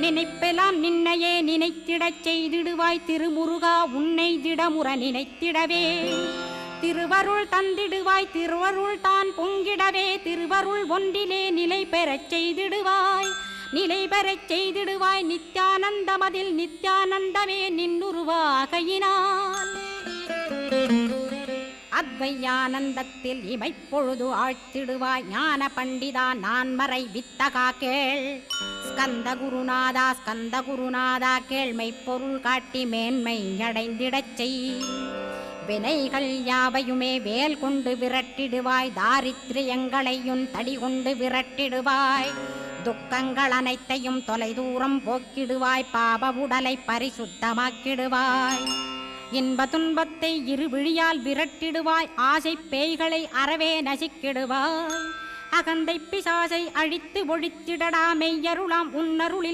நினைப்பெல்லாம் நின்னையே நினைத்திடச் செய்திடுவாய் திருமுருகா உன்னை திடமுற நினைத்திடவே திருவருள் தந்திடுவாய் திருவருள் தான் பொங்கிடவே திருவருள் ஒன்றிலே நிலை பெறச் செய்திடுவாய் நிலை பெறச் செய்திடுவாய் நித்யானந்தமதில் நித்யானந்தமே நின்னுருவாகையினால் அத்வையானந்தத்தில் இமைப்பொழுது ஆழ்த்திடுவாய் ஞான பண்டிதா நான் மறை வித்தகா கேள் ஸ்கந்த குருநாதா கேள்மை பொருள் காட்டி மேன்மை அடைந்திடச் செய் வினைகள் யாவையுமே வேல் கொண்டு விரட்டிடுவாய் தாரித்ரியங்களையும் தடி கொண்டு விரட்டிடுவாய் துக்கங்கள் அனைத்தையும் தொலைதூரம் போக்கிடுவாய் பாப உடலை பரிசுத்தமாக்கிடுவாய் இன்ப துன்பத்தை இருவிழியால் விரட்டிடுவாய் ஆசை பேய்களை அறவே நசிக்கிடுவாய் அகந்தை பிசாசை அழித்து ஒழித்திடடா மெய்யருளாம் உன்னருளில்